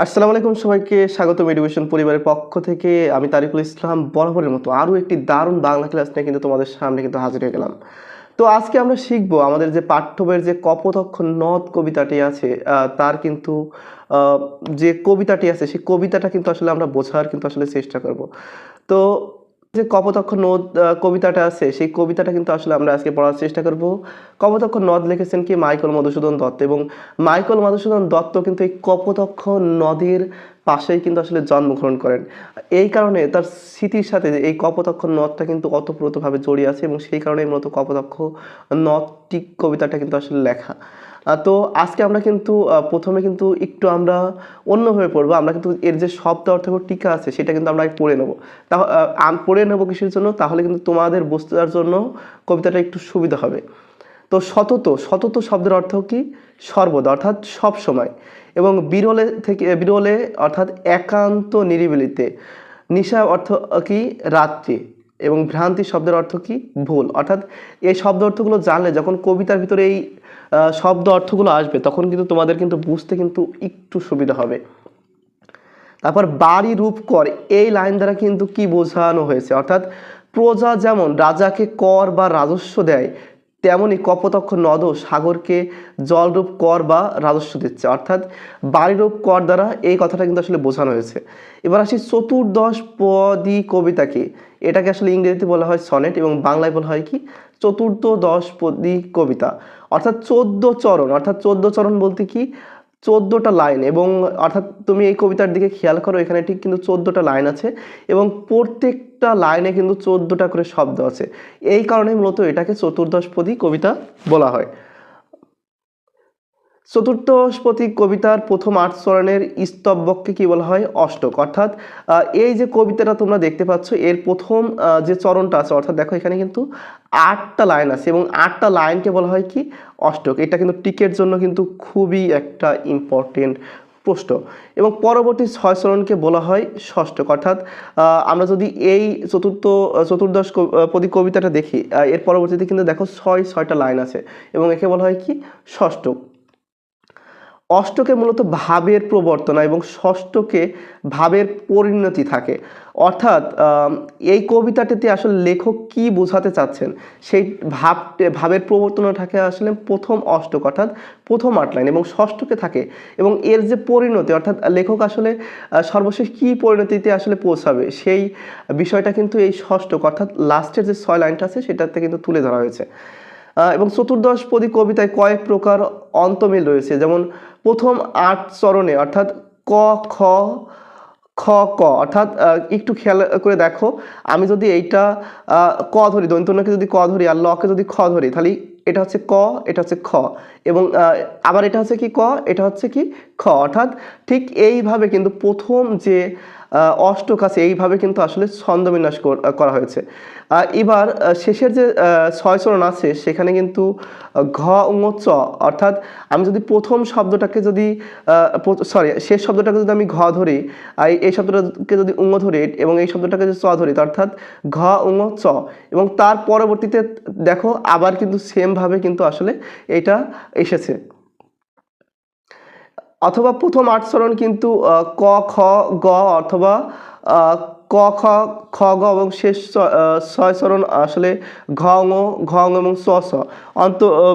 আসসালামু আলাইকুম সবাইকে স্বাগতম এডুকেশন পরিবারের পক্ষ থেকে আমি তারিকুল ইসলাম বরাবরের মতো আরও একটি দারুণ বাংলা ক্লাস নিয়ে কিন্তু তোমাদের সামনে কিন্তু হাজির হয়ে গেলাম। তো আজকে আমরা শিখবো আমাদের যে পাঠ্য বইয়ের যে কপোতক্ষ নদ কবিতাটি আছে তার কিন্তু আহ, যে কবিতাটি আছে সেই কবিতাটা কিন্তু আসলে আমরা বোঝার কিন্তু আসলে চেষ্টা করব। তো যে কপোতক্ষ নদ কবিতাটা আছে সেই কবিতাটা কিন্তু আসলে আমরা আজকে পড়ার চেষ্টা করব। কপোতক্ষ নদ লিখেছেন কি মাইকেল মধুসূদন দত্ত, এবং মাইকেল মধুসূদন দত্ত কিন্তু এই কপোতক্ষ নদীর পাশেই কিন্তু আসলে জন্মগ্রহণ করেন। এই কারণে তার স্মৃতির সাথে যে এই কপোতক্ষ নদটা কিন্তু ওতপ্রোতভাবে জড়িয়ে আছে, এবং সেই কারণে মূলত কপোতক্ষ নদটি কবিতাটা কিন্তু আসলে লেখা। তো আজকে আমরা কিন্তু প্রথমে কিন্তু একটু আমরা অন্যভাবে পড়বো। আমরা কিন্তু এর যে শব্দ অর্থ এবং টিকা আছে সেটা কিন্তু আমরা পড়ে নেবো। তা পড়ে নেবো কিসের জন্য? তাহলে কিন্তু তোমাদের বোঝার জন্য কবিতাটা একটু সুবিধা হবে। তো সতত সতত শব্দের অর্থ কি? সর্বদা অর্থাৎ সব সময়, এবং বিরলে অর্থাৎ একান্ত নিরিবিলিতে। নিশা অর্থ কি? রাত্রি। এবং ভ্রান্তি শব্দের অর্থ কি? ভুল। অর্থাৎ এই শব্দ অর্থগুলো জানলে যখন কবিতার ভিতরে এই শব্দ অর্থগুলো আসবে তখন কিন্তু তোমাদের কিন্তু বুঝতে কিন্তু একটু সুবিধা হবে। তারপর বাড়ি রূপ কর, এই লাইন দ্বারা কিন্তু কি বোঝানো হয়েছে? অর্থাৎ প্রজা যেমন রাজাকে কর বা রাজস্ব দেয়, তেমনি কপোতক্ষ নদও সাগরকে জলরূপ কর বা রাজস্ব দিচ্ছে। অর্থাৎ বাড়িরূপ কর দ্বারা এই কথাটা কিন্তু আসলে বোঝানো হয়েছে। এবার আসি চতুর্দশ পদী কবিতাকে। এটাকে আসলে ইংরেজিতে বলা হয় সনেট, এবং বাংলায় বলা হয় কি? চতুর্দশ পদী কবিতা। অর্থাৎ 14 চরণ। অর্থাৎ 14 চরণ বলতে কি? 14টা লাইন। এবং অর্থাৎ তুমি এই কবিতার দিকে খেয়াল করো, এখানে ঠিক কিন্তু 14টা লাইন আছে, এবং প্রত্যেকটা লাইনে কিন্তু 14টা করে শব্দ আছে। এই কারণে মূলত এটাকে চতুর্দশপদী কবিতা বলা হয়। চতুর্দশপদী কবিতার প্রথম 8 চরণের স্তবককে কি বলা হয়? অষ্টক। অর্থাৎ এই যে কবিতাটা তোমরা দেখতে পাচ্ছ এর প্রথম যে চরণটা আছে, অর্থাৎ দেখো এখানে কিন্তু 8টা লাইন আছে, এবং 8টা লাইনকে বলা হয় কি? অষ্টক। এটা কিন্তু টিকের জন্য কিন্তু খুবই একটা ইম্পর্টেন্ট প্রশ্ন। এবং পরবর্তী 6 চরণকে বলা হয় ষষ্ঠক। অর্থাৎ আমরা যদি এই চতুর্দশ পদী কবিতাটা দেখি, এর পরবর্তীতে কিন্তু দেখো 6টা লাইন আছে, এবং একে বলা হয় কি? ষষ্ঠক। অষ্টকে মূলত ভাবের প্রবর্তনা এবং ষষ্ঠকে ভাবের পরিণতি থাকে। অর্থাৎ এই কবিতাটিতে আসলে লেখক কি বোঝাতে চাচ্ছেন সেই ভাবের প্রবর্তনা থাকে আসলে প্রথম অষ্টক, অর্থাৎ প্রথম 8 লাইন, এবং ষষ্ঠকে থাকে। এবং এর যে পরিণতি, অর্থাৎ লেখক আসলে সর্বশেষ কি পরিণতিতে আসলে পৌঁছাবে সেই বিষয়টা কিন্তু এই ষষ্ঠক অর্থাৎ লাস্টের যে 6 লাইনটা আছে সেটাতে কিন্তু তুলে ধরা হয়েছে। এবং চতুর্দশপদী কবিতায় কয়েক প্রকার অন্তমিল রয়েছে, যেমন প্রথম 8 চরণে অর্থাৎ ক, খ, খ, ক। অর্থাৎ একটু খেয়াল করে দেখো, আমি যদি এইটা ক ধরি, দন্ত্যনকে যদি ক ধরি আর লকে যদি খ ধরি, তাহলে এটা হচ্ছে ক, এটা হচ্ছে খ, এবং আবার এটা হচ্ছে কি? ক, এটা হচ্ছে কি? খ। অর্থাৎ ঠিক এইভাবে কিন্তু প্রথম যে অষ্টক আছে এইভাবে কিন্তু আসলে ছন্দবিন্যাস করা হয়েছে। এবার শেষের যে 6 চরণ আছে সেখানে কিন্তু ঘ, ঙ, চ। অর্থাৎ আমি যদি প্রথম শব্দটাকে যদি শেষ শব্দটাকে যদি আমি ঘ ধরি, এই শব্দটাকে যদি ঙ ধরি, এবং এই শব্দটাকে যদি চ ধরি, অর্থাৎ ঘ, ঙ, চ। এবং তার পরবর্তীতে দেখো আবার কিন্তু সেম ভাবে কিন্তু আসলে এটা এসেছে। অথবা প্রথম 8 চরণ কিন্তু ক, খ, গ, অথবা ক, খ, খ, গ, এবং শেষ 6 চরণ আসলে ঘ, ঙ এবং চ, ছ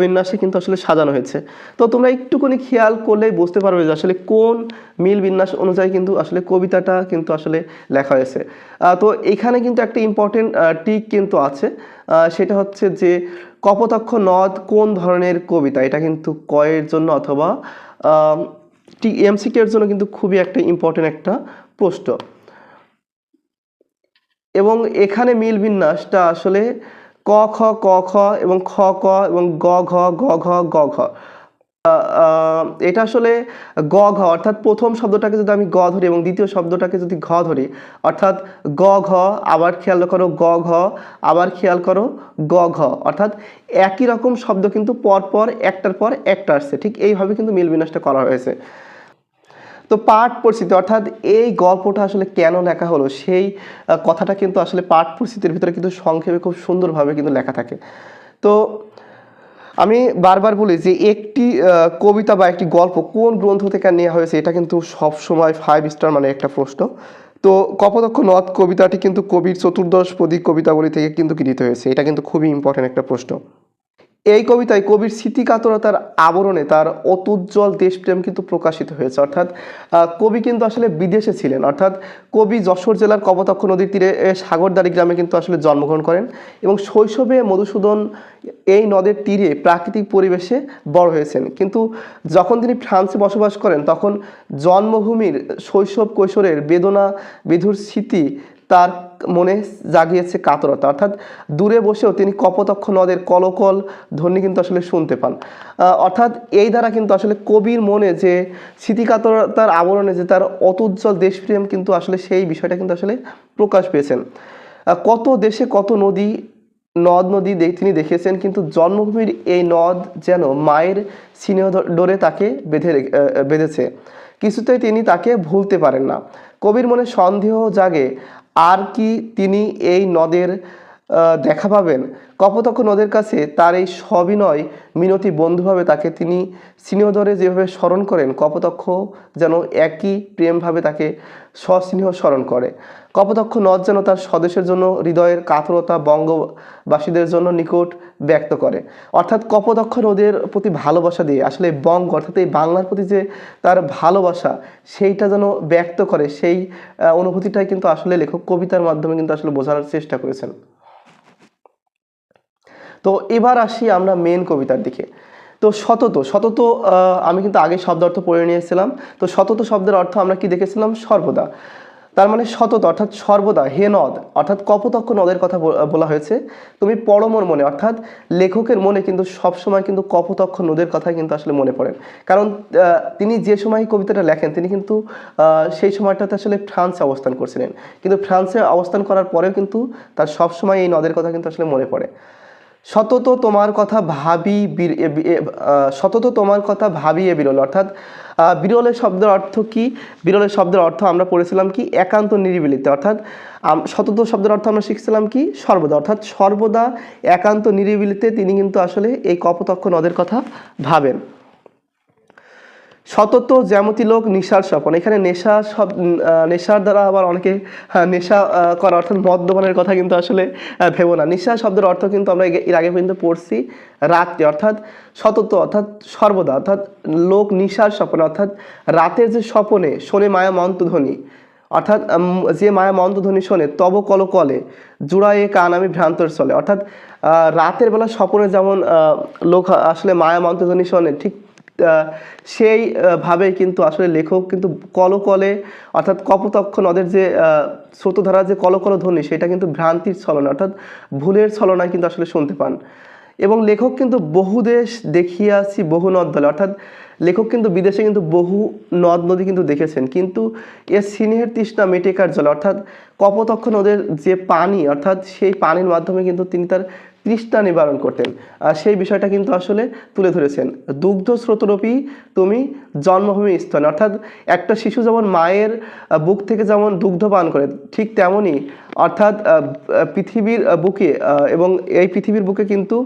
বিন্যাসে কিন্তু আসলে সাজানো হয়েছে। তো তোমরা একটুখানি খেয়াল করলেই বুঝতে পারবে যে আসলে কোন মিল বিন্যাস অনুযায়ী কিন্তু আসলে কবিতাটা কিন্তু আসলে লেখা হয়েছে। তো এখানে কিন্তু একটা ইম্পর্টেন্ট টিক কিন্তু আছে, সেটা হচ্ছে যে কপোতাক্ষ নদ কোন ধরনের কবিতা? এটা কিন্তু কয়ের জন্য অথবা এমসিকিউ এর জন্য কিন্তু খুবই একটা ইম্পর্টেন্ট একটা প্রশ্ন। এবং এখানে মিল বিন্যাসটা আসলে ক, খ, ক, খ, এবং খ, ক, এবং গ, ঘ, গ, ঘ, গ, ঘ। এটা আসলে গ, ঘ। অর্থাৎ প্রথম শব্দটাকে যদি আমি গ ধরি এবং দ্বিতীয় শব্দটাকে যদি ঘ ধরি, অর্থাৎ গ, ঘ, আবার খেয়াল করো গ, ঘ, আবার খেয়াল করো গ, ঘ। অর্থাৎ একই রকম শব্দ কিন্তু পরপর একটার পর একটা আসছে। ঠিক এইভাবে কিন্তু মিল বিন্যাসটা করা হয়েছে। তো পাঠ পরিস্থিতি, অর্থাৎ এই গল্পটা আসলে কেন লেখা হলো সেই কথাটা কিন্তু আসলে পাঠ পরিস্থিতির ভিতরে কিন্তু সংক্ষেপে খুব সুন্দরভাবে কিন্তু লেখা থাকে। তো আমি বারবার বলি যে একটি কবিতা বা একটি গল্প কোন গ্রন্থ থেকে নেওয়া হয়েছে, এটা কিন্তু সবসময় 5 স্টার মানে একটা প্রশ্ন। তো কপোতাক্ষ নদ কবিতাটি কিন্তু কবির চতুর্দশপদী কবিতাবলী থেকে কিন্তু গৃহীত হয়েছে, এটা কিন্তু খুবই ইম্পর্টেন্ট একটা প্রশ্ন। এই কবিতায় কবির স্মৃতিকাতরতার আবরণে তার অতুজ্জ্বল দেশপ্রেম কিন্তু প্রকাশিত হয়েছে। অর্থাৎ কবি কিন্তু আসলে বিদেশে ছিলেন, অর্থাৎ কবি যশোর জেলার কপোতাক্ষ নদীর তীরে সাগরদাড়ি গ্রামে কিন্তু আসলে জন্মগ্রহণ করেন এবং শৈশবে মধুসূদন এই নদের তীরে প্রাকৃতিক পরিবেশে বড় হয়েছেন। কিন্তু যখন তিনি ফ্রান্সে বসবাস করেন তখন জন্মভূমির শৈশব কৈশোরের বেদনা বিধুর স্মৃতি তার মনে জাগিয়েছে কাতরতা। অর্থাৎ দূরে বসেও তিনি কপোতাক্ষ নদের কলকল ধ্বনি কিন্তু আসলে শুনতে পান। অর্থাৎ এই দ্বারা কিন্তু আসলে কবির মনে যে স্মৃতিকাতরতার আবরণে যে তার অতুজ্জ্বল দেশপ্রেম কিন্তু আসলে সেই বিষয়টা কিন্তু আসলে প্রকাশ পেয়েছেন। কত দেশে কত নদী নদ নদী তিনি দেখেছেন, কিন্তু জন্মভূমির এই নদ যেন মায়ের স্নেহ ডোরে তাকে বেঁধেছে, কিছুতেই তিনি তাকে ভুলতে পারেন না। কবির মনে সন্দেহ জাগে, আর কি তিনি এই নদের দেখা পাবেন? কপোতাক্ষ নদের কাছে তার এই সবিনয় মিনতি বন্ধুভাবে তাকে তিনি স্নেহধরে যেভাবে স্মরণ করেন, কপোতাক্ষ যেন একই প্রেমভাবে তাকে সস্নেহ স্মরণ করে। কপোতাক্ষ নদ যেন তার স্বদেশের জন্য হৃদয়ের কাতরতা বঙ্গবাসীদের জন্য নিকট ব্যক্ত করে। অর্থাৎ কপোতাক্ষ নদের প্রতি ভালোবাসা দিয়ে আসলে বঙ্গ অর্থাৎ এই বাংলার প্রতি যে তার ভালোবাসা সেইটা যেন ব্যক্ত করে, সেই অনুভূতিটাই কিন্তু আসলে লেখক কবিতার মাধ্যমে কিন্তু আসলে বোঝানোর চেষ্টা করেছেন। তো এবার আসি আমরা মেন কবিতার দিকে। তো সতত সতত আমি কিন্তু আগে শব্দ অর্থ পড়ে নিয়েছিলাম। তো সতত শব্দের অর্থ আমরা কি দেখেছিলাম? সর্বদা। তার মানে সতত অর্থাৎ সর্বদা, হে নদ অর্থাৎ কপোতাক্ষ নদের কথা বলা হয়েছে। তুমি পড়ো মোর মনে, অর্থাৎ লেখকের মনে কিন্তু সবসময় কিন্তু কপোতাক্ষ নদের কথাই কিন্তু আসলে মনে পড়েন। কারণ তিনি যে সময় কবিতাটা লেখেন তিনি কিন্তু সেই সময়টাতে আসলে ফ্রান্সে অবস্থান করছিলেন, কিন্তু ফ্রান্সে অবস্থান করার পরেও কিন্তু তার সবসময় এই নদের কথা কিন্তু আসলে মনে পড়ে। সতত তোমার কথা ভাবি সতত তোমার কথা ভাবিয়ে বিরল, অর্থাৎ বিরলের শব্দের অর্থ কি? বিরলের শব্দের অর্থ আমরা পড়েছিলাম কি? একান্ত নিরিবিলিতে। অর্থাৎ সতত শব্দের অর্থ আমরা শিখছিলাম কি? সর্বদা। অর্থাৎ সর্বদা একান্ত নিরিবিলিতে তিনি কিন্তু আসলে এই কপোতাক্ষ নদের কথা ভাবেন। সতত জ্যামতি লোক নেশার স্বপন, এখানে নেশা নেশার দ্বারা আবার অনেকে নেশা করা অর্থাৎ মদ্যপানের কথা কিন্তু আসলে ভেবো না। নেশা শব্দের অর্থ কিন্তু আমরা এর আগে পর্যন্ত পড়ছি রাত্রি, অর্থাৎ সতত অর্থাৎ সর্বদা, অর্থাৎ লোক নিশার স্বপন অর্থাৎ রাতের যে স্বপনে শোনে মায়া মন্ত্রধ্বনি, অর্থাৎ যে মায়া মন্ত্রধ্বনি শোনে তব কলকলে জুড়ায়ে কান আমি ভ্রান্তর চলে। অর্থাৎ রাতের বেলা স্বপনে যেমন লোক আসলে মায়া মন্ত্রধ্বনি শোনে, ঠিক সেই ভাবে কিন্তু আসলে লেখক কিন্তু কলকলে অর্থাৎ কপোতাক্ষ নদের যে স্রোতধারার যে কলকল ধ্বনি সেটা কিন্তু ভ্রান্তির ছলনা অর্থাৎ ভুলের ছলনায় কিন্তু আসলে শুনতে পান। এবং লেখক কিন্তু বহু দেশ দেখিয়াছি বহু নদ দলে, অর্থাৎ লেখক কিন্তু বিদেশে কিন্তু বহু নদ নদী কিন্তু দেখেছেন, কিন্তু এর স্নেহের তৃষ্ণা মেটেকার জলে, অর্থাৎ কপোতাক্ষ নদের যে পানি অর্থাৎ সেই পানির মাধ্যমে কিন্তু তিনি তার তৃষ্ণা নিবারণ করতেন। সেই বিষয়টা কিন্তু আসলে তুলে ধরেছেন। দুগ্ধ স্রোতরূপী তুমি জন্মভূমি স্তনে, অর্থাৎ একটা শিশু যেমন মায়ের বুক থেকে যেমন দুগ্ধ পান করে ঠিক তেমনই অর্থাৎ পৃথিবীর বুকে এবং এই পৃথিবীর বুকে কিন্তু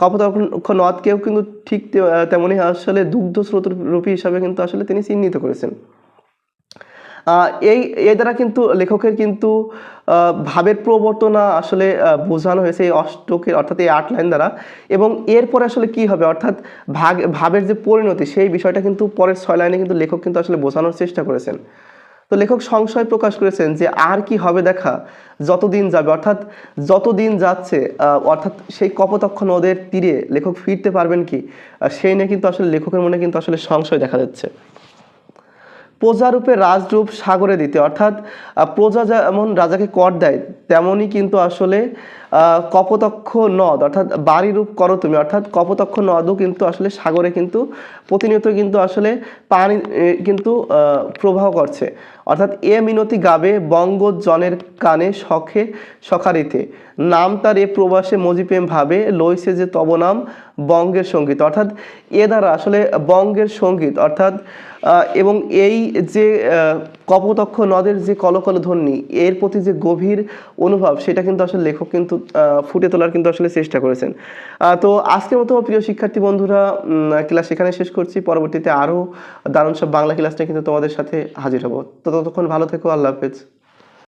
কপোতাক্ষ নদকেও কিন্তু ঠিক তেমনই আসলে দুগ্ধ স্রোতরূপী হিসাবে কিন্তু আসলে তিনি চিহ্নিত করেছেন। এই দ্বারা কিন্তু লেখকের কিন্তু ভাবের প্রবর্তনা আসলে বোঝানো হয়েছে এই অষ্টকের অর্থাৎ এই 8 লাইন দ্বারা। এবং এরপরে আসলে কি হবে অর্থাৎ ভাবের যে পরিণতি সেই বিষয়টা কিন্তু পরের 6 লাইনে কিন্তু লেখক কিন্তু আসলে বোঝানোর চেষ্টা করেছেন। তো লেখক সংশয় প্রকাশ করেছেন যে আর কি হবে দেখা যতদিন যাবে, অর্থাৎ যতদিন যাচ্ছে অর্থাৎ সেই কপোতাক্ষ নদের তীরে লেখক ফিরতে পারবেন কি, সেই নিয়ে কিন্তু আসলে লেখকের মনে কিন্তু আসলে সংশয় দেখা যাচ্ছে। প্রজারূপে রাজরূপ সাগরে দিতে, অর্থাৎ প্রজা যেমন রাজাকে কর দেয় তেমনই কিন্তু আসলে কপোতাক্ষ নদ অর্থাৎ বাড়ি রূপ করো তুমি, অর্থাৎ কপোতাক্ষ নদও কিন্তু আসলে সাগরে কিন্তু প্রতিনিয়ত কিন্তু আসলে পানি কিন্তু প্রবাহ করছে। অর্থাৎ এ মিনতি গাবে বঙ্গজনের কানে শখে সখারিতে নাম তার এ প্রবাসে মজিপ্রেম ভাবে লইছে যে তব নাম বঙ্গের সঙ্গীত, অর্থাৎ এ দ্বারা আসলে বঙ্গের সঙ্গীত অর্থাৎ এবং এই যে কপোতক্ষ নদের যে কলকল ধ্বনি, এর প্রতি যে গভীর অনুভব, সেটা কিন্তু আসলে লেখক কিন্তু ফুটে তোলার কিন্তু আসলে চেষ্টা করেছেন। তো আজকের মতো প্রিয় শিক্ষার্থী বন্ধুরা, ক্লাস এখানে শেষ করছি। পরবর্তীতে আরও দারুণ সব বাংলা ক্লাস নিয়ে কিন্তু তোমাদের সাথে হাজির হব। তো ততক্ষণ ভালো থেকো, আল্লাহ হাফেজ।